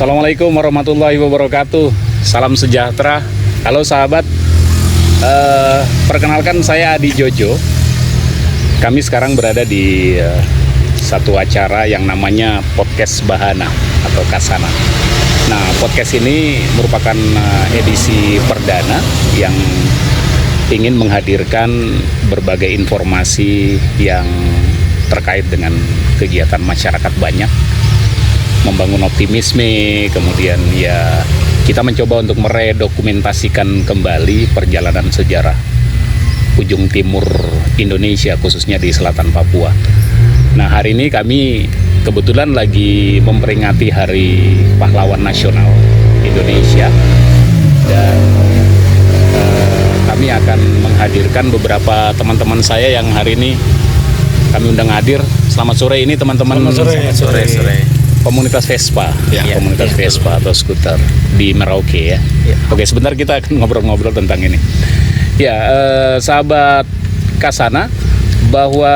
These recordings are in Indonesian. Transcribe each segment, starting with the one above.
Assalamualaikum warahmatullahi wabarakatuh. Salam sejahtera. Halo sahabat. Perkenalkan saya Adi Jojo. Kami sekarang berada di satu acara yang namanya Podcast Bahana atau Kasana. Nah, podcast ini merupakan edisi perdana yang ingin menghadirkan berbagai informasi yang terkait dengan kegiatan masyarakat banyak, membangun optimisme, kemudian ya kita mencoba untuk meredokumentasikan kembali perjalanan sejarah ujung timur Indonesia, khususnya di selatan Papua. Nah, hari ini kami kebetulan lagi memperingati Hari Pahlawan Nasional Indonesia, dan kami akan menghadirkan beberapa teman-teman saya yang hari ini kami undang hadir. Selamat sore ini teman-teman. Selamat sore. Komunitas Vespa, komunitas Vespa atau skuter di Merauke ya. Oke, sebentar kita akan ngobrol-ngobrol tentang ini. Ya, sahabat Kasana, bahwa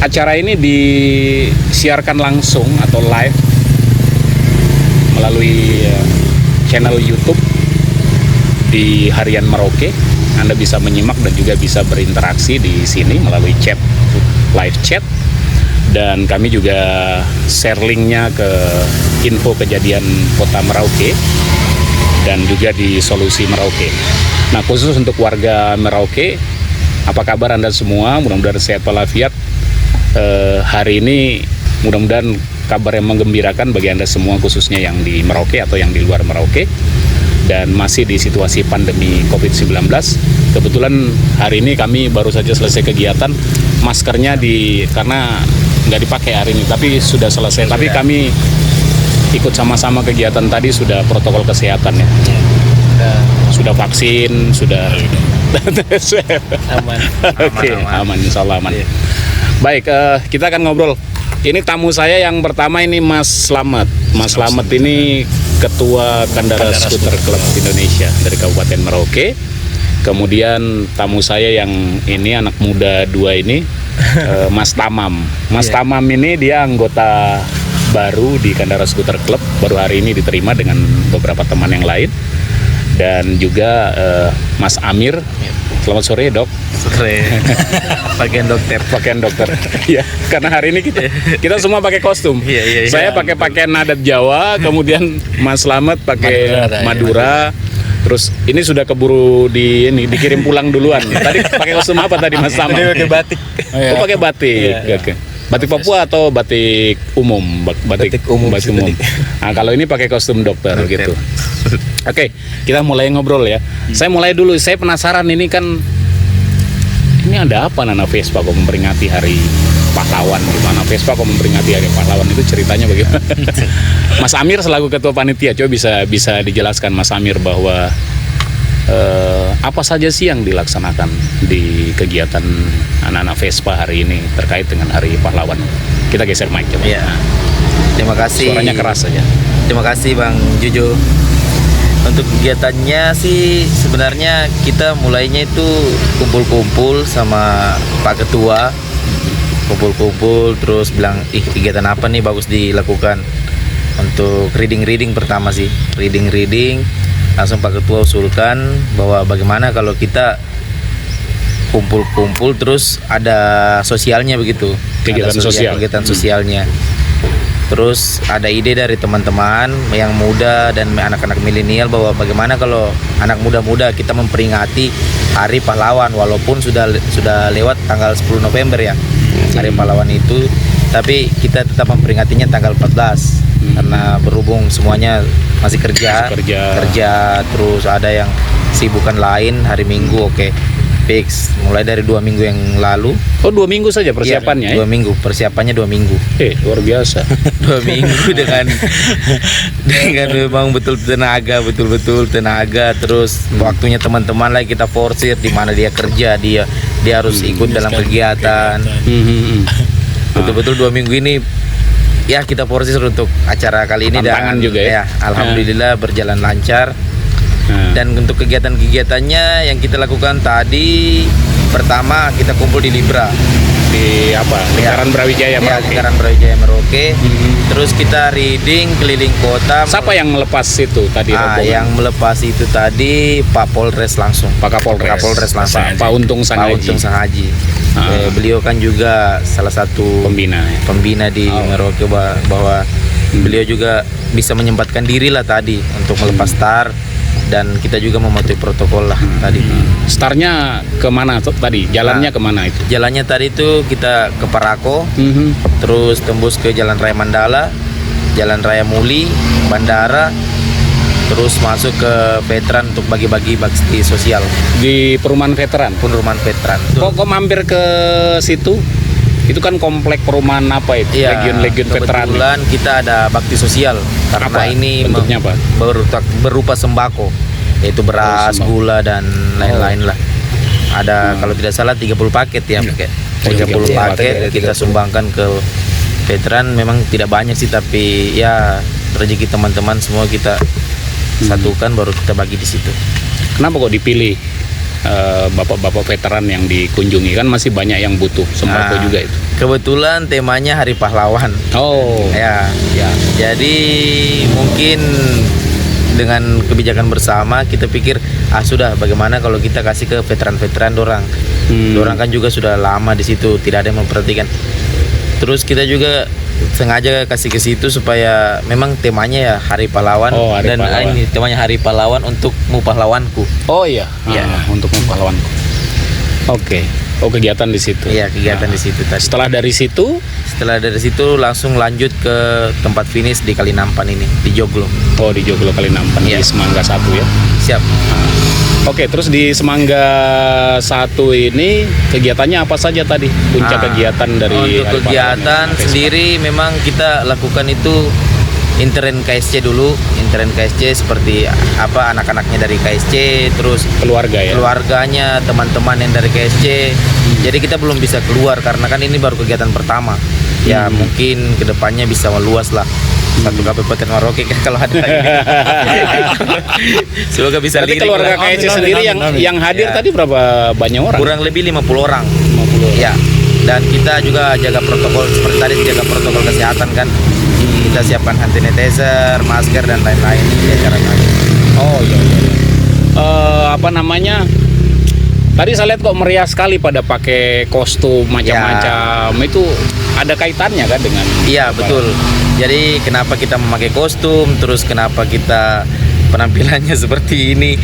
acara ini disiarkan langsung atau live melalui channel YouTube di Harian Merauke. Anda bisa menyimak dan juga bisa berinteraksi di sini melalui chat, live chat. Dan kami juga share linknya ke info kejadian Kota Merauke dan juga di Solusi Merauke. Nah, khusus untuk warga Merauke, apa kabar Anda semua? Mudah-mudahan sehat walafiat. Hari ini mudah-mudahan kabar yang menggembirakan bagi Anda semua, khususnya yang di Merauke atau yang di luar Merauke, dan masih di situasi pandemi COVID-19. Kebetulan hari ini kami baru saja selesai kegiatan, maskernya karena nggak dipakai hari ini, tapi sudah selesai. Tapi kami ikut sama-sama kegiatan tadi, sudah protokol kesehatan ya. Sudah vaksin, sudah aman. Oke, aman, insya Allah aman. Baik, kita akan ngobrol. Ini tamu saya yang pertama ini Mas Slamet. Mas Slamet ini Ketua Kandara Skuter Club Indonesia dari Kabupaten Merauke. Kemudian tamu saya yang ini anak muda dua ini, Mas Tamam. Mas Tamam ini dia anggota baru di Kandara Skuter Club, baru hari ini diterima dengan beberapa teman yang lain. Dan juga Mas Amir. Selamat sore, Dok. Sore. Pakaian dokter. Ya, karena hari ini kita semua pakai kostum. Saya pakai pakaian adat Jawa, kemudian Mas Slamet pakai Madura. Terus ini sudah keburu dikirim pulang duluan. Tadi pakai kostum apa tadi Mas Slamet? Pakai batik. Oh, pakai batik. Oke. Batik Papua atau batik umum? Batik umum. Nah, kalau ini pakai kostum dokter gitu. Oke, kita mulai ngobrol ya. Saya mulai dulu. Saya penasaran ini ada apa Nana Vespa kok memperingati Hari Pahlawan? Gimana Vespa kok memperingati Hari Pahlawan, itu ceritanya bagaimana? Mas Amir selaku ketua panitia, coba bisa dijelaskan Mas Amir bahwa apa saja sih yang dilaksanakan di kegiatan anak-anak Vespa hari ini terkait dengan Hari Pahlawan? Kita geser mic coba. Ya. Terima kasih. Suaranya keras saja. Terima kasih Bang Jojo. Untuk kegiatannya sih sebenarnya kita mulainya itu kumpul-kumpul sama Pak Ketua. Kumpul-kumpul terus bilang, kegiatan apa nih bagus dilakukan. Untuk reading pertama sih. Reading langsung Pak Ketua usulkan bahwa bagaimana kalau kita kumpul-kumpul terus ada sosialnya begitu. Kegiatan sosialnya. Terus ada ide dari teman-teman yang muda dan anak-anak milenial bahwa bagaimana kalau anak muda-muda kita memperingati Hari Pahlawan, walaupun sudah lewat tanggal 10 November ya Hari Pahlawan itu, tapi kita tetap memperingatinya tanggal 14 karena berhubung semuanya masih kerja, terus ada yang sibukan lain hari Minggu. Oke. Fix mulai dari 2 minggu yang lalu. Oh, 2 minggu saja persiapannya? 2 minggu, persiapannya 2 minggu. Luar biasa. 2 minggu dengan memang betul tenaga. Terus waktunya teman-teman lagi kita forsir, di mana dia kerja, dia harus ikut dalam kegiatan. Betul-betul 2 minggu ini ya kita forsir untuk acara kali ini. Tantangan juga ya. Alhamdulillah berjalan lancar. Dan untuk kegiatan-kegiatannya yang kita lakukan tadi, pertama kita kumpul di Libra. Di apa? Lingkaran Brawijaya Merauke. Lingkaran Brawijaya Merauke. Terus kita riding keliling kota. Siapa yang melepas itu tadi rombongan? Yang melepas itu tadi Pak Polres langsung. Pak Kapolres langsung. Pak Untung Sangaji. Beliau kan juga salah satu pembina di Merauke, bahwa beliau juga bisa menyempatkan diri lah tadi untuk melepas star, dan kita juga mematuhi protokol lah tadi. Starnya kemana tadi? Jalannya kemana itu? Jalannya tadi itu kita ke Parako, terus tembus ke Jalan Raya Mandala, Jalan Raya Muli, Bandara, terus masuk ke veteran untuk bagi-bagi bakti sosial Di perumahan veteran. Kok mampir ke situ? Itu kan komplek perumahan apa itu? Iya, Legion veteran. kebetulan kita ada bakti sosial karena Apa? ini Bentuknya apa? berupa sembako, yaitu beras, sembako. gula dan lain-lain lah. Ada kalau tidak salah 30 paket ya, 30 paket kita sumbangkan ke veteran. Memang tidak banyak sih, tapi ya rezeki teman-teman semua kita satukan baru kita bagi di situ. Kenapa kok dipilih bapak-bapak veteran yang dikunjungi? Kan masih banyak yang butuh sembako juga itu. Kebetulan temanya Hari Pahlawan. Oh. Ya. Jadi mungkin dengan kebijakan bersama kita pikir sudah, bagaimana kalau kita kasih ke veteran-veteran dorang. Dorang kan juga sudah lama di situ, tidak ada yang memperhatikan. Terus kita juga sengaja kasih ke situ supaya memang temanya ya Hari Pahlawan. Hari Pahlawan. Ini temanya Hari Pahlawan untukmu pahlawanku. Oh iya. Ya. Untukmu pahlawanku. Oke. Oh, kegiatan di situ. Iya, kegiatan di situ tadi. Setelah dari situ langsung lanjut ke tempat finish di Kalinampan ini, di Joglo. Oh, di Joglo Kalinampan, di Semangga 1 ya. Siap. Oke, terus di Semangga 1 ini kegiatannya apa saja tadi? Puncak kegiatan dari untuk Hari kegiatan Pahlawan sendiri memang kita lakukan itu intern KSC dulu, seperti apa anak-anaknya dari KSC, terus keluarga ya. keluarganya, teman-teman yang dari KSC. Jadi kita belum bisa keluar karena kan ini baru kegiatan pertama. Ya mungkin kedepannya bisa meluas lah. Satu Kabupaten Merauke kalau ada lagi. Semoga bisa. Berarti keluarga KSC sendiri yang hadir tadi berapa banyak orang? Kurang lebih 50 orang. 50 orang. Ya. Dan kita juga jaga protokol seperti tadi, jaga protokol kesehatan kan. Kita siapkan hand sanitizer, masker dan lain-lain di acara tadi. Oh iya. Apa namanya? Tadi saya lihat kok meriah sekali pada pakai kostum macam-macam. Itu ada kaitannya kan dengan? Iya betul. Jadi kenapa kita memakai kostum, terus kenapa kita penampilannya seperti ini?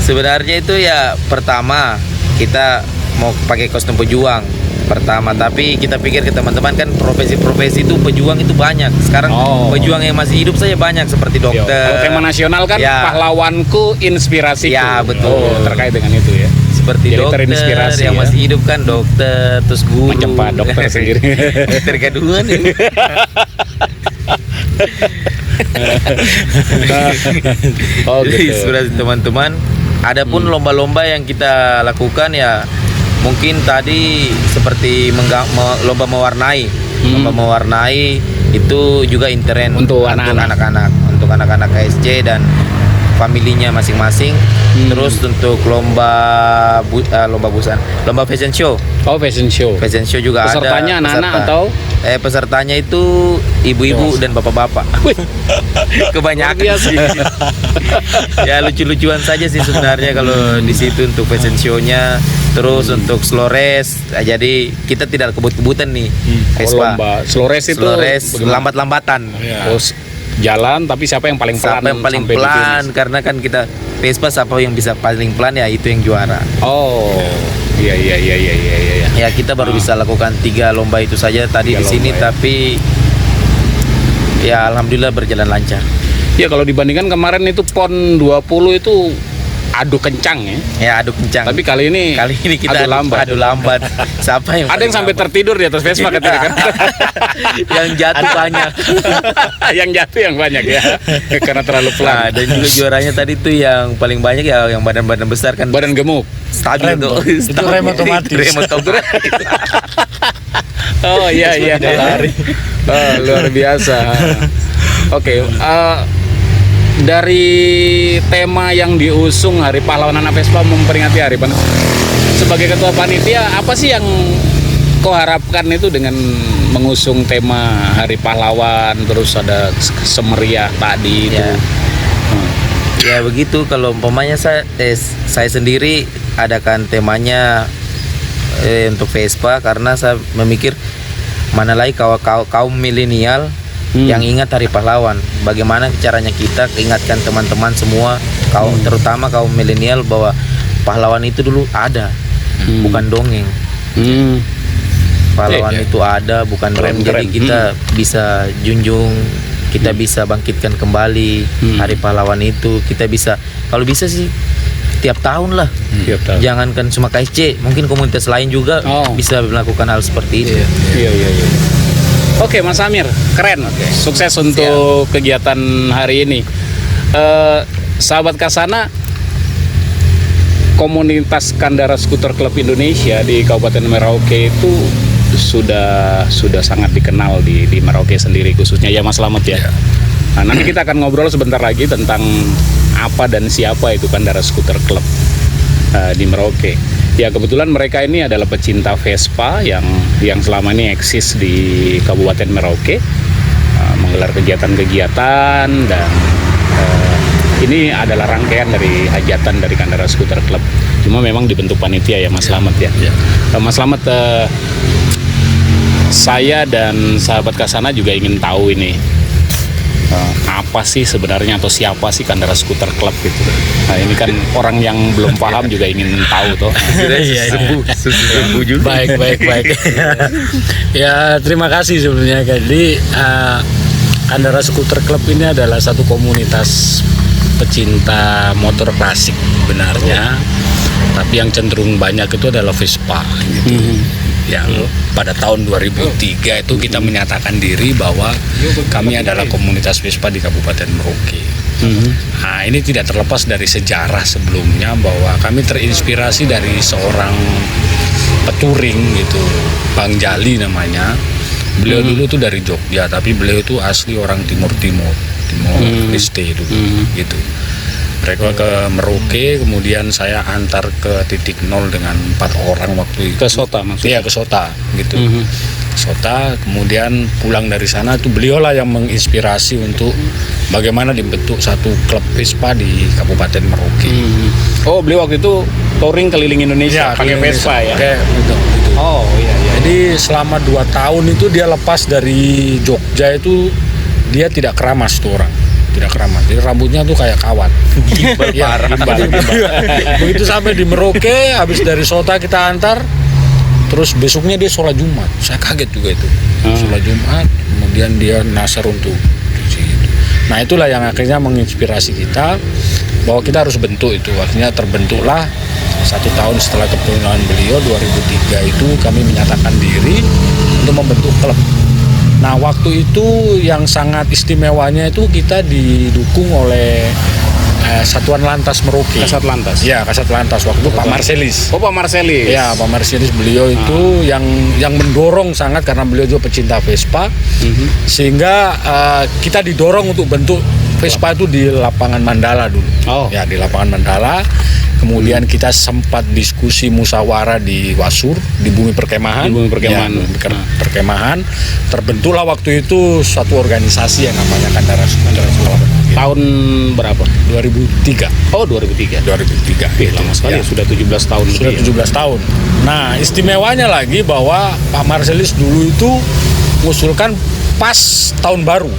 Sebenarnya itu ya pertama kita mau pakai kostum pejuang pertama, tapi kita pikir ke teman-teman kan profesi-profesi itu pejuang itu banyak. Sekarang pejuang yang masih hidup saja banyak seperti dokter. Kalau tema nasional kan pahlawanku inspirasiku. Ya betul. Terkait dengan itu ya. Seperti jadi dokter yang masih hidup kan dokter, terus guru. Macam Pak dokter sendiri. Dokter gadungan ini. Gitu. Inspirasi teman-teman. Adapun lomba-lomba yang kita lakukan ya mungkin tadi seperti lomba mewarnai. Lomba mewarnai itu juga intern untuk anak-anak KSC dan familinya masing-masing. Terus untuk lomba fashion show. Oh, fashion show juga pesertanya ada. Anak-anak atau pesertanya itu ibu-ibu dan bapak-bapak. Kebanyakan sih. Ya lucu-lucuan saja sih sebenarnya kalau di situ untuk fashion show-nya. Terus untuk slow race, jadi kita tidak kebut-kebutan nih. Lomba slow race itu lambat-lambatan. Jalan tapi siapa yang paling pelan? Siapa yang paling pelan? Karena kan kita Vespa, siapa yang bisa paling pelan ya itu yang juara. Oh, iya. Ya kita baru bisa lakukan 3 lomba itu saja tadi di sini, tapi ya alhamdulillah berjalan lancar. Ya kalau dibandingkan kemarin itu PON 20 itu adu kencang ya. Ya adu kencang. Tapi kali ini kita adu lambat. Siapa yang ada yang sampai tertidur di atas Vespa ketika kan? Yang jatuh banyak. Yang jatuh yang banyak ya. Karena terlalu pelan. Nah, dan juga juaranya tadi tuh yang paling banyak ya yang badan-badan besar kan. Badan gemuk. Stabil tuh. Itu rem otomatis. Oh iya. Luar biasa. Oke, dari tema yang diusung Hari Pahlawan Anak Vespa memperingati Hari Pahlawan, sebagai ketua panitia apa sih yang kau harapkan itu dengan mengusung tema Hari Pahlawan, terus ada semeriah tadi itu. Ya. Ya begitu, kalau umpamanya saya sendiri adakan temanya untuk Vespa, karena saya memikir mana lagi kaum milenial yang ingat Hari Pahlawan. Bagaimana caranya kita ingatkan teman-teman semua, terutama kaum milenial, bahwa pahlawan itu dulu ada, bukan dongeng. Pahlawan itu ada, bukan dongeng. Jadi kita bisa junjung, kita bisa bangkitkan kembali Hari Pahlawan itu. Kita bisa, kalau bisa sih tiap tahun lah. Tiap tahun. Jangankan cuma KSC, mungkin komunitas lain juga bisa melakukan hal seperti itu. Iya. Oke, Mas Amir, keren. Sukses untuk kegiatan hari ini. Sahabat Kasana, komunitas Kandara Skuter Club Indonesia di Kabupaten Merauke itu sudah sangat dikenal di Merauke sendiri, khususnya ya Mas Slamet ya. Nah, nanti kita akan ngobrol sebentar lagi tentang apa dan siapa itu Kandara Skuter Club di Merauke. Ya, kebetulan mereka ini adalah pecinta Vespa yang selama ini eksis di Kabupaten Merauke, menggelar kegiatan-kegiatan, dan ini adalah rangkaian dari hajatan dari Kandara Skuter Club. Cuma memang dibentuk panitia ya Mas Slamet ya. Mas Slamet, saya dan sahabat Kasana juga ingin tahu ini apa sih sebenarnya, atau siapa sih Kandara Skuter Club gitu. Nah, ini kan orang yang belum paham juga ingin tahu toh. Sembuh juga. Baik. Ya, terima kasih sebelumnya. Jadi Kandara Skuter Club ini adalah satu komunitas pecinta motor klasik benarnya, tapi yang cenderung banyak itu adalah Vespa gitu. Yang pada tahun 2003 itu kita menyatakan diri bahwa kami adalah komunitas Vespa di Kabupaten Merauke. Nah, ini tidak terlepas dari sejarah sebelumnya, bahwa kami terinspirasi dari seorang peturing gitu, Bang Jali namanya. Beliau dulu tuh dari Jogja, tapi beliau itu asli orang Timur Leste dulu gitu. Mereka ke Merauke, kemudian saya antar ke titik nol dengan 4 orang waktu itu. Ke Sota maksudnya? Iya, ke Sota gitu. Sota, kemudian pulang dari sana tuh beliau lah yang menginspirasi untuk bagaimana dibentuk satu klub Vespa di Kabupaten Merauke. Oh, beliau waktu itu touring keliling Indonesia pakai Vespa ya? Gitu. Oh iya. Jadi selama 2 tahun itu dia lepas dari Jogja itu, dia tidak keramas tuh orang. Tidak keramas, jadi rambutnya tuh kayak kawat. Gimbal parah. Begitu sampai di Merauke, habis dari Sota kita antar, terus besoknya dia sholat Jumat. Saya kaget juga itu. Sholat Jumat, kemudian dia nasar untuk cuci itu. Nah, itulah yang akhirnya menginspirasi kita bahwa kita harus bentuk itu. Akhirnya terbentuklah 1 tahun setelah kepemimpinan beliau 2003 itu kami menyatakan diri untuk membentuk klub. Nah, waktu itu yang sangat istimewanya itu kita didukung oleh Satuan Lantas Merauke. Kasat Lantas? Ya, Kasat Lantas waktu itu Pak Marselis. Oh, Pak Marselis. Ya, Pak Marselis, beliau itu yang mendorong sangat, karena beliau juga pecinta Vespa. Sehingga kita didorong untuk bentuk Vespa itu di lapangan Mandala dulu. Ya, di lapangan Mandala. Kemudian kita sempat diskusi musyawarah di Wasur, di Bumi Perkemahan. Perkemahan. Terbentuklah waktu itu suatu organisasi yang namanya Kandara Skuter Club. Tahun berapa? 2003. Oh, 2003. 2003. Lama sekali, sudah 17 tahun. Sudah 17 tahun. Nah, istimewanya lagi bahwa Pak Marselis dulu itu mengusulkan pas tahun baru.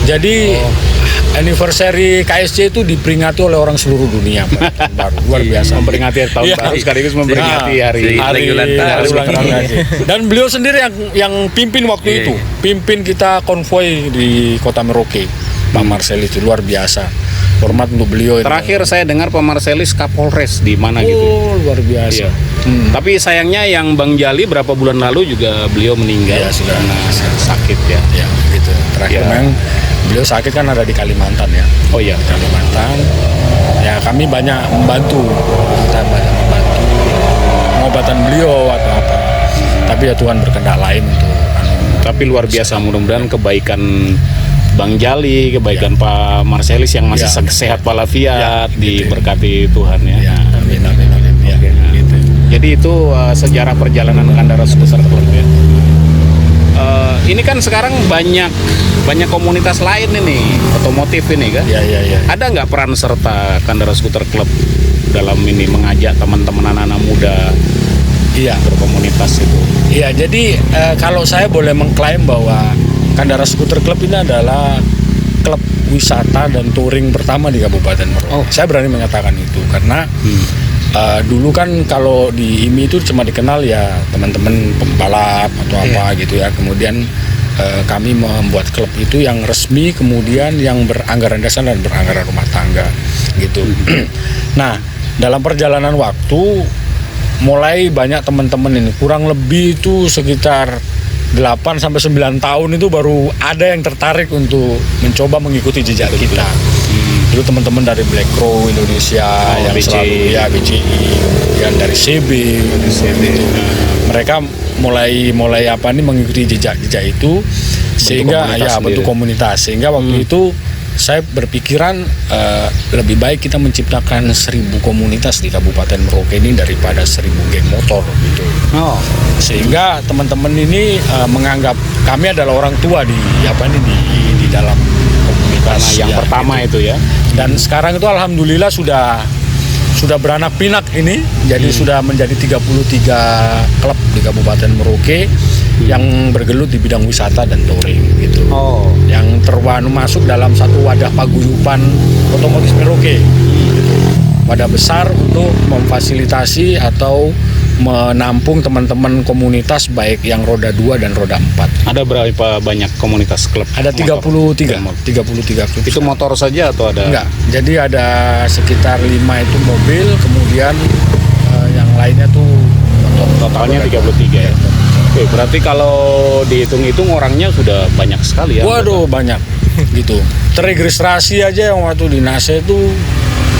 Jadi anniversary KSC itu diperingati oleh orang seluruh dunia, Pak. Baru luar biasa. Memperingati tahun baru sekaligus memperingati hari ulang tahun. Dan beliau sendiri yang pimpin waktu itu. Pimpin kita konvoi di Kota Merauke. Pak Marselis itu luar biasa. Hormat untuk beliau. Terakhir saya dengar Pak Marselis Kapolres di mana gitu. Oh, luar biasa. Tapi sayangnya yang Bang Jali berapa bulan lalu juga beliau meninggal karena sakit ya. Ya, gitu. Terakhir memang beliau sakit kan ada di Kalimantan ya. Oh iya, Kalimantan. Ya, kami banyak membantu. Kita banyak membantu pengobatan beliau atau apa. Tapi ya Tuhan berkehendak lain untuk tapi luar biasa, mudah-mudahan kebaikan Bang Jali, kebaikan Pak Marselis yang masih sehat walafiat diberkati Tuhan ya. Amin. Gitu. Jadi itu sejarah perjalanan Kandara Skuter Club ya. Ini kan sekarang banyak komunitas lain ini otomotif ini kan. Ya. Ada nggak peran serta Kandara Skuter Club dalam ini mengajak teman-teman anak-anak muda Iya. berkomunitas itu? Iya, jadi kalau saya boleh mengklaim bahwa Kandara Skuter Club ini adalah klub wisata dan touring pertama di Kabupaten Merauke. Oh. Saya berani mengatakan itu karena dulu kan kalau di IMI itu cuma dikenal ya teman-teman pembalap atau apa gitu ya. Kemudian kami membuat klub itu yang resmi, kemudian yang beranggaran dasar dan beranggaran rumah tangga gitu. Nah, dalam perjalanan waktu mulai banyak teman-teman ini, kurang lebih itu sekitar 8 sampai 9 tahun itu baru ada yang tertarik untuk mencoba mengikuti jejak kita. Itu teman-teman dari Black Crow Indonesia yang BCI. selalu ya BCI, kemudian dari CB gitu. Mereka mulai mengikuti jejak-jejak itu sehingga komunitas ya sendiri. bentuk komunitas, sehingga waktu itu saya berpikiran lebih baik kita menciptakan 1000 komunitas di Kabupaten Merauke ini daripada 1000 geng motor gitu. Oh, Sehingga teman-teman ini menganggap kami adalah orang tua di dalam komunitas karena yang ya, pertama gitu. itu ya. Dan sekarang itu alhamdulillah sudah beranak pinak ini, jadi sudah menjadi 33 klub di Kabupaten Merauke yang bergelut di bidang wisata dan touring gitu. Oh, Yang masuk dalam satu wadah paguyuban otomotif Merauke. Wadah besar untuk memfasilitasi atau menampung teman-teman komunitas baik yang roda 2 dan roda 4. ada berapa banyak komunitas klub? Ada motor? 33 klub. Itu motor saja atau ada? Enggak, jadi ada sekitar 5 itu mobil, kemudian yang lainnya tuh motor. Totalnya 33 ya. Oke, berarti kalau dihitung-hitung orangnya sudah banyak sekali ya. Waduh, banyak gitu. Terregistrasi aja yang waktu di NASE itu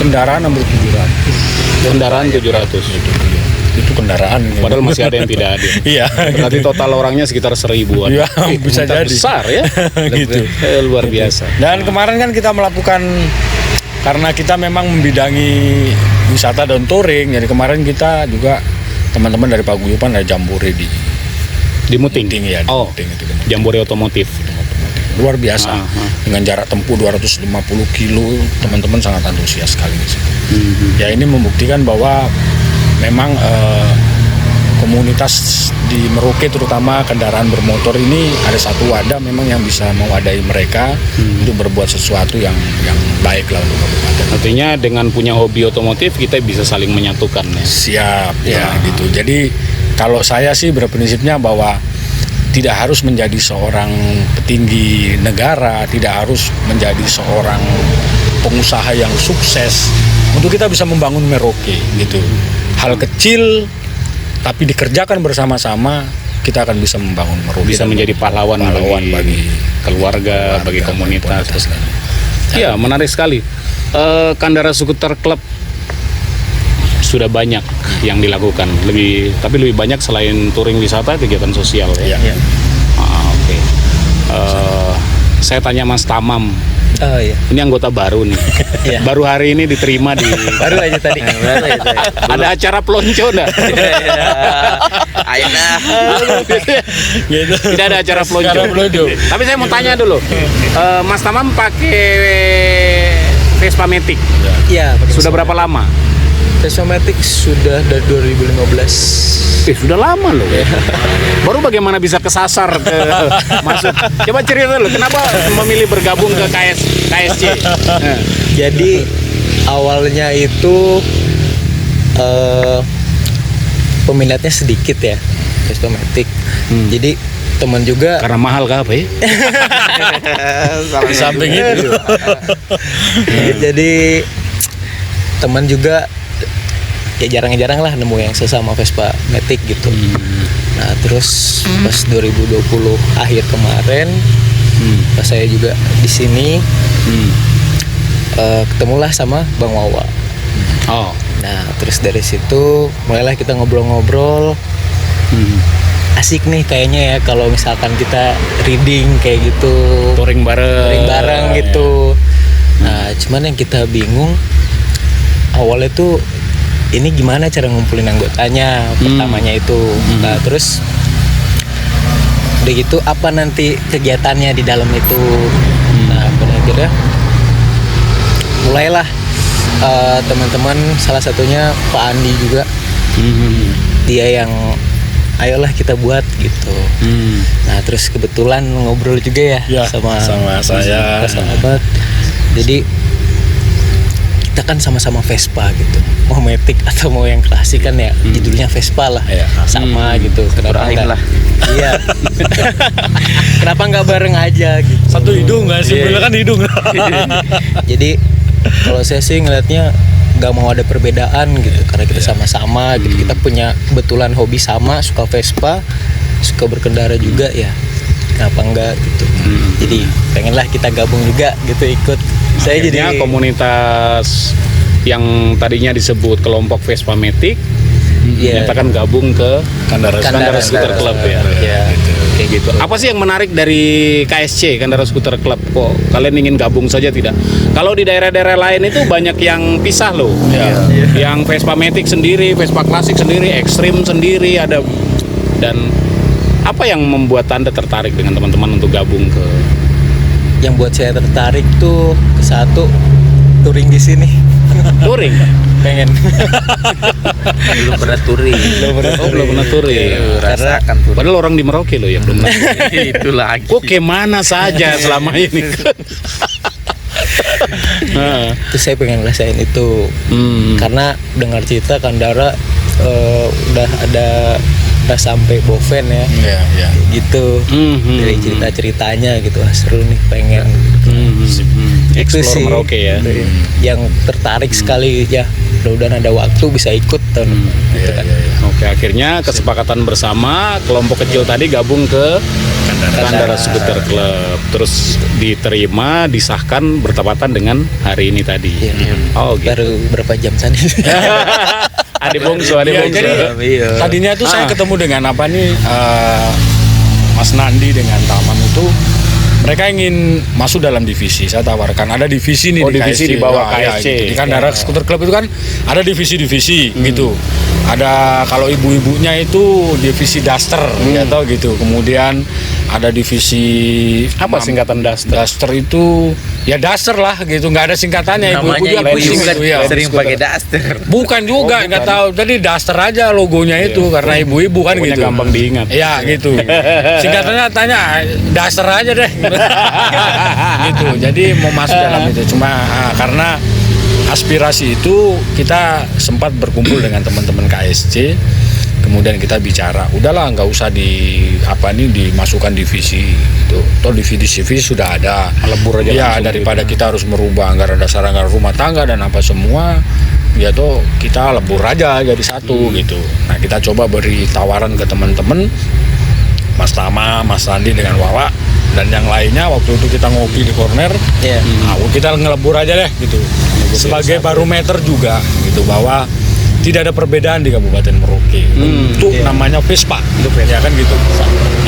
kendaraan hampir 700. Kendaraan 700. Itu kendaraan. Padahal masih ada yang tidak hadir. Iya. Berarti total orangnya sekitar 1000-an. Iya, bisa komunitas jadi. besar ya. Gitu. Luar biasa. Dan kemarin kan kita melakukan, karena kita memang membidangi wisata dan touring, jadi kemarin kita juga teman-teman dari Paguyuban ada jambore di Muting. ya, di Oh, Muting itu. Di Muting. Jambore otomotif. Luar biasa. Dengan jarak tempuh 250 kilo, teman-teman sangat antusias sekali di situ. Ya ini membuktikan bahwa memang komunitas di Merauke terutama kendaraan bermotor ini ada satu wadah memang yang bisa mewadai mereka untuk berbuat sesuatu yang baik lah untuk kabupaten. Artinya dengan punya hobi otomotif kita bisa saling menyatukan ya. Siap ya gitu. Jadi kalau saya sih berprinsipnya bahwa tidak harus menjadi seorang petinggi negara, tidak harus menjadi seorang pengusaha yang sukses untuk kita bisa membangun Merauke gitu. Hal kecil tapi dikerjakan bersama-sama kita akan bisa membangun Merauke. Bisa dan menjadi pahlawan bagi keluarga, bagi komunitas. Iya, menarik sekali. Kandara Skuter Club sudah banyak yang dilakukan, tapi lebih banyak selain touring wisata kegiatan sosial ya. Iya. Oke. Saya tanya Mas Tamam. Oh iya. Ini anggota baru nih. Iya. Baru hari ini diterima di. Baru aja tadi. Ada acara pelonco enggak? Ayo dah. Gitu. Tidak ada acara pelonco. Sekarang pelonco. Tapi saya mau tanya dulu. Mas Tamam pakai Vespa Matic. Iya. Sudah berapa lama? Vespa Matic sudah dari 2015. Sudah lama loh. Baru bagaimana bisa kesasar ke masuk? Coba cerita dulu, kenapa memilih bergabung ke KSC? Jadi awalnya itu peminatnya sedikit ya Vespa Matic. Jadi teman juga Karena mahal kah apa ya? Di samping itu. jadi teman juga ya jarang-jarang lah nemu yang sesama Vespa Matic gitu. Nah terus pas 2020 akhir kemarin pas saya juga di sini ketemulah sama Bang Wawa. Oh, Nah terus dari situ mulailah kita ngobrol-ngobrol. Asik nih kayaknya ya kalau misalkan kita reading kayak gitu, touring bareng. gitu. Nah cuman yang kita bingung awalnya tuh ini gimana cara ngumpulin anggotanya pertamanya itu. Nah terus Udah gitu apa nanti kegiatannya di dalam itu. Nah pada akhirnya mulailah teman-teman, salah satunya Pak Andi juga, dia yang ayolah kita buat gitu. Nah terus kebetulan ngobrol juga ya, sama saya. sahabat. Jadi kita kan sama-sama Vespa gitu, mau Matic atau mau yang klasik kan ya, judulnya Vespa lah, sama gitu. Kenapa Ibrahim enggak? lah. Iya. Kenapa nggak bareng aja gitu? Satu hidung nggak sih? Kan hidung. Jadi kalau saya sih ngelihatnya nggak mau ada perbedaan gitu, karena kita sama-sama gitu, kita punya kebetulan hobi sama, suka Vespa, suka berkendara juga ya, kenapa enggak gitu. Jadi pengenlah kita gabung juga gitu, ikut. Saya Akhirnya jadi komunitas yang tadinya disebut kelompok Vespa Matic menyatakan gabung ke Kandara Scooter Club ya. Kayak gitu. Apa sih yang menarik dari KSC, Kandara Scooter Club? Kok kalian ingin gabung saja tidak? Kalau di daerah-daerah lain itu banyak yang pisah loh. Yang Vespa Matic sendiri, Vespa klasik sendiri, ekstrim sendiri ada. Dan apa yang membuat Anda tertarik dengan teman-teman untuk gabung ke? yang buat saya tertarik tuh satu, touring di sini. Touring? Pengen. Belum pernah touring. Belum pernah touring. Rasakan touring. Padahal orang di Merauke loh ya belum pernah. Itu lagi. Kok kemana saja selama ini? Terus saya pengen ngerasain itu. Karena dengar cerita Kandara udah sampai Boven ya. Gitu. Dari cerita-ceritanya gitu. Wah, seru nih, pengen. Itu Explore sih Merauke ya. Yang tertarik sekali ya. Mudah-mudahan ada waktu bisa ikut tahun depan. Oke, akhirnya kesepakatan bersama kelompok kecil tadi gabung ke Kandara Scooter Club. Terus diterima, disahkan bertepatan dengan hari ini tadi. Oh, gitu. Baru berapa jam tadi? Adik bungsu. Tadinya tuh saya ketemu dengan apa nih, Mas Nandi dengan Taman itu. Mereka ingin masuk dalam divisi, saya tawarkan. Ada divisi nih di divisi KSC. di bawah Ya, KSC. gitu. Di Kandara Scooter Club itu kan ada divisi-divisi gitu. Ada kalau ibu-ibunya itu divisi Duster atau gitu. Kemudian ada divisi Apa singkatan Duster? Duster itu ya Duster lah gitu, nggak ada singkatannya. Namanya Ibu-ibu ibu-ibu kan ya. sering pakai Duster. Bukan juga, nggak tahu. Jadi Duster aja logonya itu karena ibu-ibu kan Pokoknya gitu. gampang diingat. Ya gitu. Singkatannya tanya Duster aja deh. Gitu. Jadi mau masuk dalam itu cuma karena aspirasi itu kita sempat berkumpul dengan teman-teman KSC. Kemudian kita bicara, udahlah nggak usah dimasukkan divisi itu. Toh divisi sudah ada. Lebur aja Ya langsung daripada kita harus merubah anggaran dasar, anggaran rumah tangga dan apa semua, ya toh kita lebur aja jadi satu gitu. Nah kita coba beri tawaran ke teman-teman, Mas Tama, Mas Randi dengan Wawa dan yang lainnya. Waktu itu kita ngopi di corner. Kita ngelebur aja deh gitu. Sebagai barometer juga gitu bahwa tidak ada perbedaan di Kabupaten Merauke untuk namanya Vespa, ya kan gitu.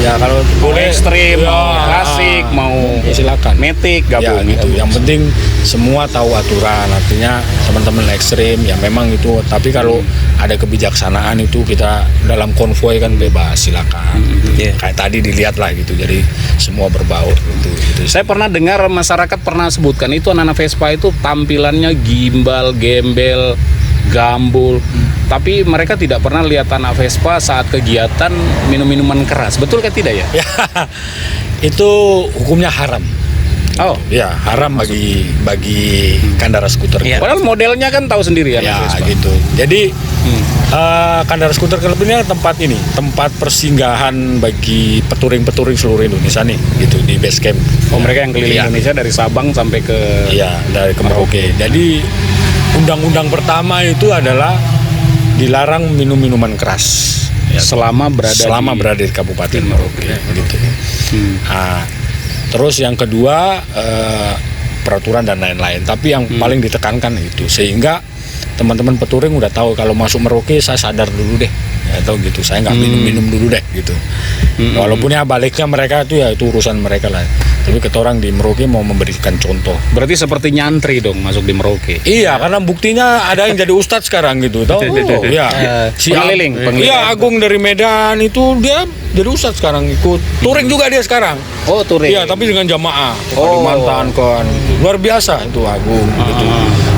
Ya kalau boleh Ekstrim, mau klasik, mau silakan. Matic gabung Ya, gitu. gitu. Yang penting semua tahu aturan. Artinya teman-teman ekstrim ya memang itu. Tapi kalau ada kebijaksanaan itu kita dalam konvoy kan bebas, silakan. Kayak tadi dilihat lah gitu. Jadi semua berbaur gitu. Saya pernah dengar masyarakat pernah sebutkan itu anak-anak Vespa itu tampilannya gimbal, gembel, gambul, tapi mereka tidak pernah lihat anak Vespa saat kegiatan minum-minuman keras. Betul kan tidak ya? Ya, itu hukumnya haram. Oh, Ya haram bagi Kandara Scooter. padahal modelnya kan tahu sendiri ya. Ya Vespa. gitu. Jadi Kandara Scooter Club ini tempat persinggahan bagi peturing-peturing seluruh Indonesia nih gitu di base camp. Oh, mereka yang keliling Iya. Indonesia dari Sabang sampai ke Iya, dari ke Merauke. Jadi undang-undang pertama itu adalah dilarang minum-minuman keras selama berada di Kabupaten Merauke gitu. Nah, terus yang kedua peraturan dan lain-lain. Tapi yang paling ditekankan itu sehingga teman-teman peturing udah tahu kalau masuk Merauke saya sadar dulu deh atau gitu. Saya nggak minum dulu deh gitu. Walaupun ya baliknya mereka itu ya itu urusan mereka lah. Tapi kita orang di Merauke mau memberikan contoh. Berarti seperti nyantri dong masuk di Merauke. Iya, karena buktinya ada yang jadi ustadz sekarang gitu, tahu? Iya. Pengeliling. Iya, Agung dari Medan itu dia jadi ustadz sekarang, ikut touring juga dia sekarang. Oh, touring. Iya, tapi dengan jamaah ke Kalimantan kan. Luar biasa itu Agung gitu.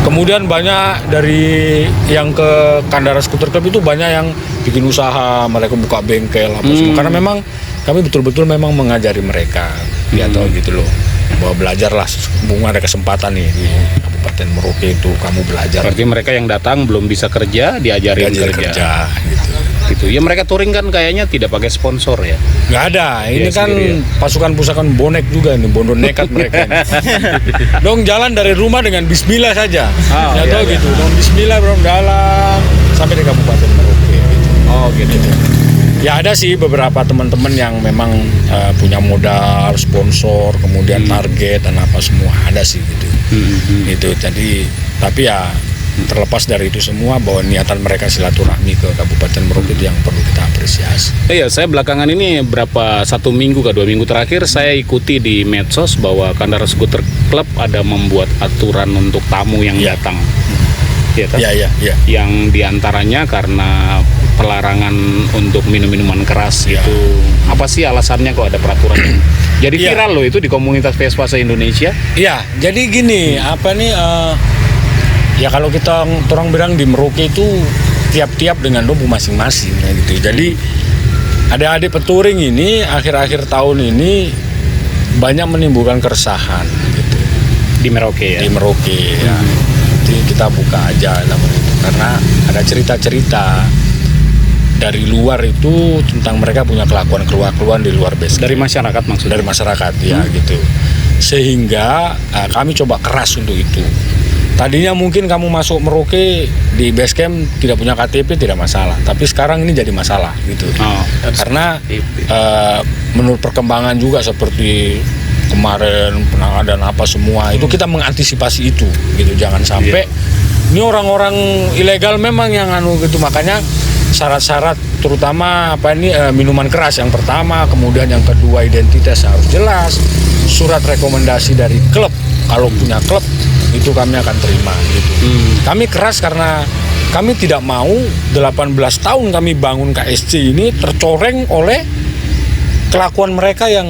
Kemudian banyak dari yang ke Kandara Skuter Club itu banyak yang bikin usaha, mereka buka bengkel apa semua. Karena memang kami betul-betul memang mengajari mereka, ya tahu gitu loh. Bahwa belajarlah, mumpung ada kesempatan nih di Kabupaten Merauke itu kamu belajar. Berarti mereka yang datang belum bisa kerja, diajarin kerja. Gitu. Ya mereka touring kan kayaknya tidak pakai sponsor ya. Nggak ada, ini kan sendiri, pasukan bonek juga nih, bondo nekat mereka. Dong jalan dari rumah dengan bismillah saja. Ya tahu gitu, dong bismillah belum jalan sampai di Kabupaten Merauke gitu. Oh gitu. Ya ada sih beberapa teman-teman yang memang punya modal, sponsor, kemudian target dan apa semua ada sih gitu. Gitu. Jadi tapi ya terlepas dari itu semua bahwa niatan mereka silaturahmi ke Kabupaten Merauke itu yang perlu kita apresiasi. Iya, saya belakangan ini berapa 1 minggu ke 2 minggu terakhir saya ikuti di medsos bahwa Kandara Skuter Club ada membuat aturan untuk tamu yang datang. Ya, kan? Iya. Yang diantaranya karena pelarangan untuk minum-minuman keras itu. Apa sih alasannya kok ada peraturan ini? Jadi viral loh itu di komunitas Vespa se-Indonesia. Iya, jadi gini, apa nih ya kalau kita orang bilang di Merauke itu tiap-tiap dengan dombu masing-masing ya gitu. Jadi adik-adik petouring ini akhir-akhir tahun ini banyak menimbulkan keresahan gitu. Di Merauke ya. Di Merauke ya. Jadi kita buka aja namanya itu karena ada cerita-cerita dari luar itu tentang mereka punya kelakuan di luar base. Dari masyarakat maksudnya. Dari masyarakat ya gitu. Sehingga kami coba keras untuk itu. Tadinya mungkin kamu masuk Merauke di base camp tidak punya KTP tidak masalah, tapi sekarang ini jadi masalah gitu. Karena menurut perkembangan juga seperti kemarin penanganan apa semua itu kita mengantisipasi itu gitu, jangan sampai ini orang-orang ilegal memang yang gitu, makanya syarat-syarat terutama minuman keras yang pertama, kemudian yang kedua identitas harus jelas, surat rekomendasi dari klub kalau punya klub itu kami akan terima gitu. Kami keras karena kami tidak mau 18 tahun kami bangun KSC ini tercoreng oleh kelakuan mereka yang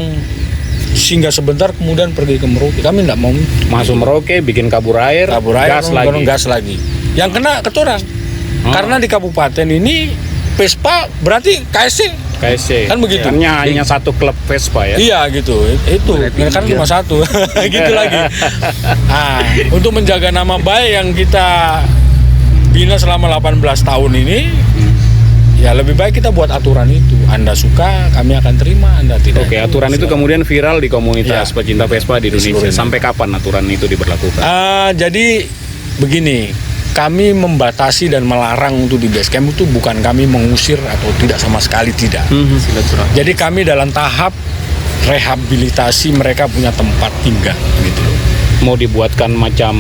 singgah sebentar kemudian pergi ke Merauke. Kami tidak mau masuk Merauke bikin kabur air gas lagi. Yang kena ketorang. Karena di kabupaten ini Vespa berarti KSC kan begitu. Hanya satu klub Vespa ya. Iya gitu. Itu kan cuma satu. Gitu lagi. Untuk menjaga nama baik yang kita bina selama 18 tahun ini, ya lebih baik kita buat aturan itu. Anda suka, kami akan terima. Anda tidak. Oke, aturan itu kemudian viral di komunitas pecinta Vespa di Indonesia. Sampai kapan aturan itu diberlakukan? Jadi begini. Kami membatasi dan melarang untuk di base camp itu bukan kami mengusir atau tidak sama sekali tidak. Jadi kami dalam tahap rehabilitasi mereka punya tempat tinggal gitu loh. Mau dibuatkan macam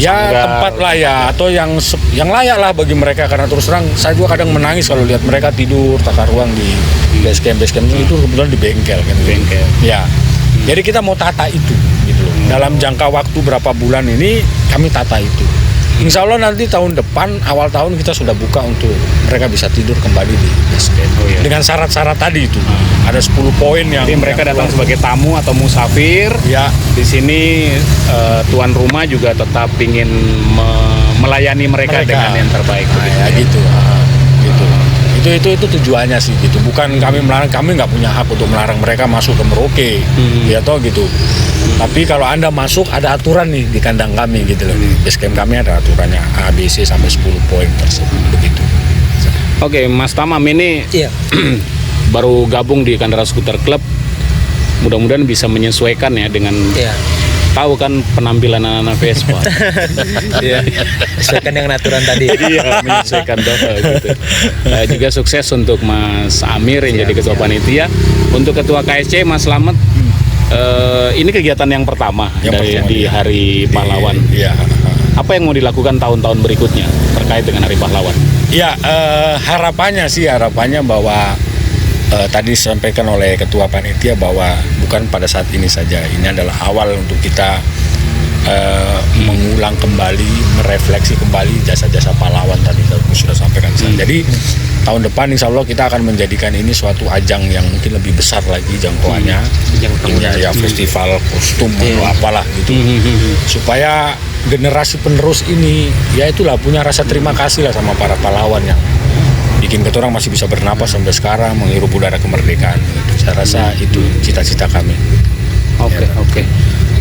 tempat lah ya atau yang layak lah bagi mereka, karena terus terang saya juga kadang menangis kalau lihat mereka tidur tata ruang di base camp itu kebetulan di bengkel kan. Bengkel. Ya. Jadi kita mau tata itu gitu loh. Dalam jangka waktu berapa bulan ini kami tata itu. Insya Allah nanti tahun depan, awal tahun kita sudah buka untuk mereka bisa tidur kembali di base camp. Dengan syarat-syarat tadi itu. Ada 10 poin yang... Jadi mereka datang sebagai tamu atau musafir. Ya. Di sini tuan rumah juga tetap ingin melayani mereka dengan yang terbaik. Gitu. Itu tujuannya sih gitu. Bukan kami melarang, kami nggak punya hak untuk melarang mereka masuk ke Merauke. Ya toh gitu. Tapi kalau Anda masuk ada aturan nih di kandang kami gitu loh. Di base camp kami ada aturannya A, B, C sampai 10 poin tersebut begitu. Oke, Mas Tamam ini baru gabung di Kandara Skuter Club. Mudah-mudahan bisa menyesuaikan ya dengan tahu kan penampilan anak-anak Vespa. Sesuaikan dengan aturan tadi. Iya, menyesuaikan gitu. Juga sukses untuk Mas Amir yang jadi ketua panitia. Untuk ketua KSC Mas Slamet, ini kegiatan yang pertama di Hari Pahlawan. Iya. Apa yang mau dilakukan tahun-tahun berikutnya terkait dengan Hari Pahlawan? Ya, harapannya bahwa tadi disampaikan oleh Ketua Panitia bahwa bukan pada saat ini saja, ini adalah awal untuk kita mengulang kembali, merefleksi kembali jasa-jasa pahlawan tadi sudah sampaikan. Jadi tahun depan insya Allah kita akan menjadikan ini suatu ajang yang mungkin lebih besar lagi jangkauannya, ya festival kostum atau apalah gitu, supaya generasi penerus ini ya itulah punya rasa terima kasih lah sama para pahlawan yang bikin kita orang masih bisa bernapas sampai sekarang, menghirup udara kemerdekaan. Saya rasa itu cita-cita kami.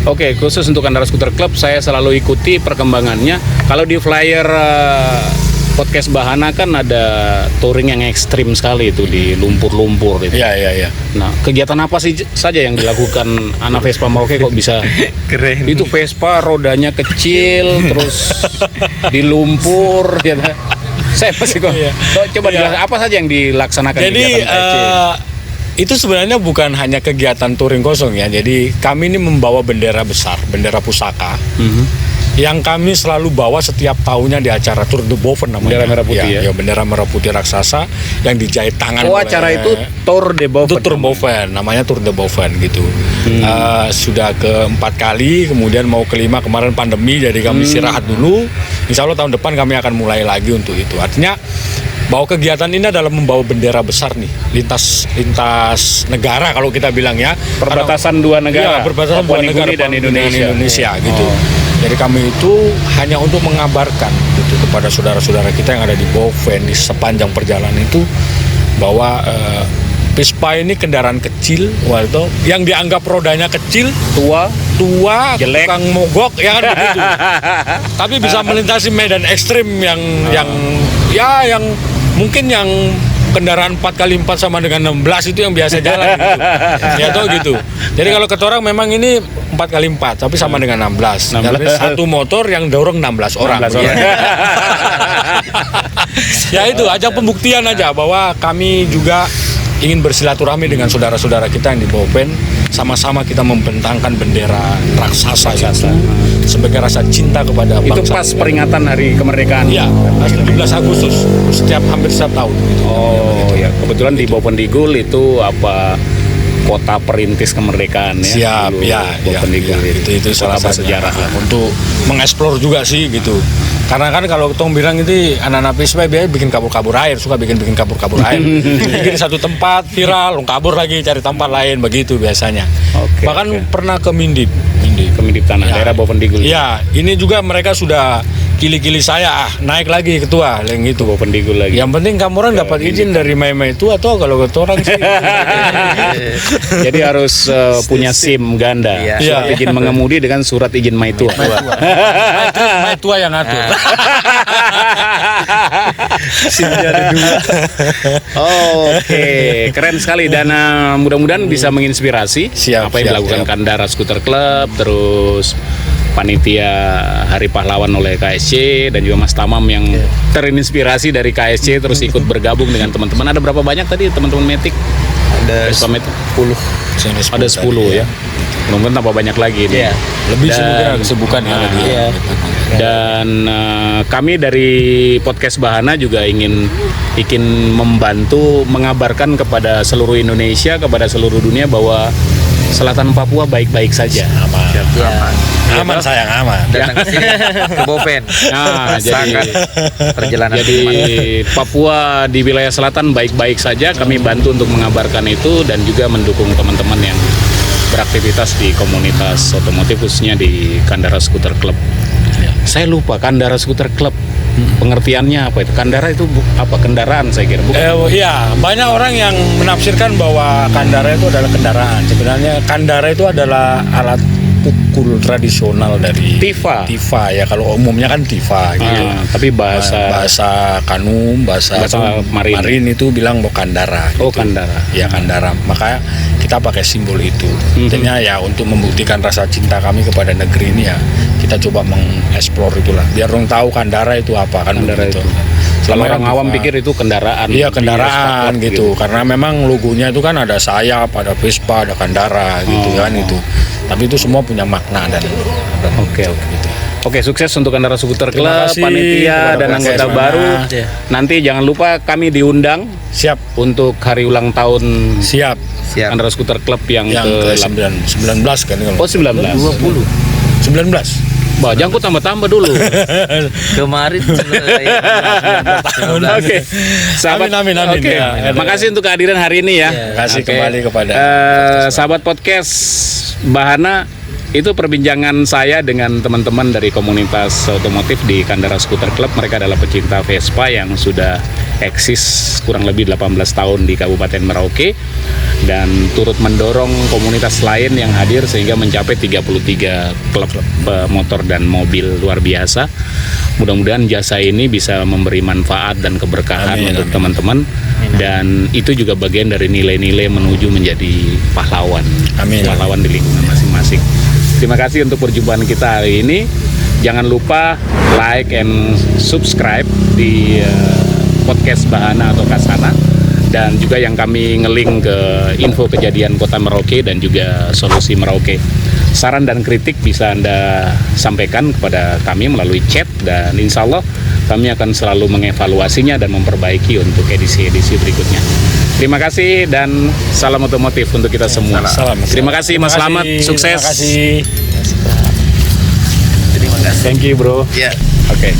Oke, khusus untuk Kandara Skuter Club saya selalu ikuti perkembangannya. Kalau di flyer podcast Bahana kan ada touring yang ekstrim sekali itu di lumpur-lumpur itu. Iya. Nah, kegiatan apa sih saja yang dilakukan anak Vespa Merauke kok bisa Keren. itu Vespa rodanya kecil terus di lumpur ya. Saya masih kok. Coba dijelaskan apa saja yang dilaksanakan Jadi kegiatan KSC? itu sebenarnya bukan hanya kegiatan touring kosong ya. Jadi kami ini membawa bendera besar, bendera pusaka, yang kami selalu bawa setiap tahunnya di acara Tour de Boven namanya. Bendera merah putih ya? Bendera merah putih raksasa yang dijahit tangan. Acara itu Tour de Boven. Itu Tour Boven, namanya Tour de Boven gitu. Sudah keempat kali, kemudian mau kelima kemarin pandemi, jadi kami istirahat dulu. Insya Allah tahun depan kami akan mulai lagi untuk itu. Artinya bahwa kegiatan ini adalah membawa bendera besar nih, lintas negara kalau kita bilang ya. Perbatasan dua negara. Iya, perbatasan Papua dua negara dan dengan Indonesia. gitu. Jadi kami itu hanya untuk mengabarkan gitu kepada saudara-saudara kita yang ada di Boven di sepanjang perjalanan itu bahwa Vespa ini kendaraan kecil, yang dianggap rodanya kecil, tua, jelek, tukang mogok, ya kan begitu. Tapi bisa melintasi medan ekstrim yang mungkin yang kendaraan 4x4 sama dengan 16 itu yang biasa jalan gitu. Ya tau gitu. Jadi kalau kata orang memang ini 4x4 tapi sama dengan 16. Jadi satu motor yang dorong 16 orang. Ya itu ajang pembuktian aja bahwa kami juga ingin bersilaturahmi dengan saudara-saudara kita yang di Boven, sama-sama kita membentangkan bendera raksasa itu sebagai rasa cinta kepada bangsa. Itu pas peringatan Hari Kemerdekaan. Iya, 17 Agustus hampir setiap tahun. Oh ya, kebetulan di Boven Digul itu kota perintis kemerdekaan ya. Siap, dulu, ya. Boven Digul Itu salah satu sejarah lah untuk mengeksplor juga sih gitu. Karena kan kalau Tong bilang itu anak-anak Vespa biasanya bikin kabur-kabur air, suka bikin kabur-kabur air. Bikin satu tempat viral, kabur lagi cari tempat lain begitu biasanya. Bahkan pernah ke Mindip tanah daerah Boven Digul. Ya, ini juga mereka sudah kili-kili saya naik lagi ketua yang itu Boven Digul lagi. Yang penting kamu orang dapat izin dari Mai itu atau kalau ke orang sih. Jadi harus punya SIM ganda. Surat izin mengemudi dengan surat izin Maitua. Maitua yang ngatur. SIM-nya ada 2. Oke, keren sekali dan mudah-mudahan bisa menginspirasi apa yang dilakukan Kandara Skuter Club, terus panitia Hari Pahlawan oleh KSC dan juga Mas Tamam yang terinspirasi dari KSC terus ikut bergabung dengan teman-teman. Ada berapa banyak tadi teman-teman Matic? Ada 10. Ada 10 ya. Mudah-mudahan tambah banyak lagi nih. Iya. Lebih kesibukan ya. Dan kami dari podcast Bahana juga ingin membantu mengabarkan kepada seluruh Indonesia, kepada seluruh dunia bahwa Selatan Papua baik-baik saja. Aman sayang, aman. Datang ke sini ke Boven. Nah, jadi perjalanan jadi Papua di wilayah selatan baik-baik saja. Kami bantu untuk mengabarkan itu dan juga mendukung teman-teman yang beraktivitas di komunitas otomotif khususnya di Kandara Skuter Club. Saya lupa Kandara Skuter Club. Pengertiannya apa itu? Kandara itu apa? Kendaraan saya kira. Iya, banyak orang yang menafsirkan bahwa Kandara itu adalah kendaraan. Sebenarnya Kandara itu adalah alat pukul tradisional dari Tifa ya, kalau umumnya kan Tifa gitu. Tapi bahasa Kanum, bahasa Marin itu bilang bahwa Kandara. Oh, gitu. Kandara. Ya, Kandara. Makanya kita pakai simbol itu. Intinya ya untuk membuktikan rasa cinta kami kepada negeri ini ya, kita coba mengeksplor itulah. Biar orang tahu Kandara itu apa kan. Kandara itu. Selama orang awam pikir itu kendaraan. Iya, kendaraan gitu. Karena memang logonya itu kan ada sayap, ada Vespa, ada Kandara gitu kan itu. Tapi itu semua punya makna dan Oke. gitu. Oke, sukses untuk Kandara Skuter Terima Club, kasih panitia kepada dan anggota podcast baru. Mana. Nanti jangan lupa kami diundang Siap, untuk hari ulang tahun siap. Siap. Kandara Skuter Club yang Yang ke ke 19 kan kalau. Oh 19. 19. Bah, jangan tambah-tambah dulu. Kemarin Oke. Sahabat, Amin. Oke. Ya, Makasih untuk kehadiran hari ini ya. Terima kasih Oke. kembali kepada Sahabat podcast Bahana, itu perbincangan saya dengan teman-teman dari komunitas otomotif di Kandara Skuter Club. Mereka adalah pecinta Vespa yang sudah eksis kurang lebih 18 tahun di Kabupaten Merauke dan turut mendorong komunitas lain yang hadir sehingga mencapai 33 klub motor dan mobil luar biasa. Mudah-mudahan jasa ini bisa memberi manfaat dan keberkahan Amin, untuk amin. teman-teman, dan itu juga bagian dari nilai-nilai menuju menjadi pahlawan. Amin. Pahlawan di lingkungan masing-masing. Terima kasih untuk perjumpaan kita hari ini. Jangan lupa like and subscribe di podcast Bahana atau Kasana, dan juga yang kami ngelink ke info kejadian Kota Merauke dan juga solusi Merauke. Saran dan kritik bisa Anda sampaikan kepada kami melalui chat, dan insya Allah kami akan selalu mengevaluasinya dan memperbaiki untuk edisi-edisi berikutnya. Terima kasih dan salam otomotif untuk kita semua. Salam. Terima kasih Mas Slamet, sukses. Terima kasih. Terima kasih. Thank you bro. Ya. Oke.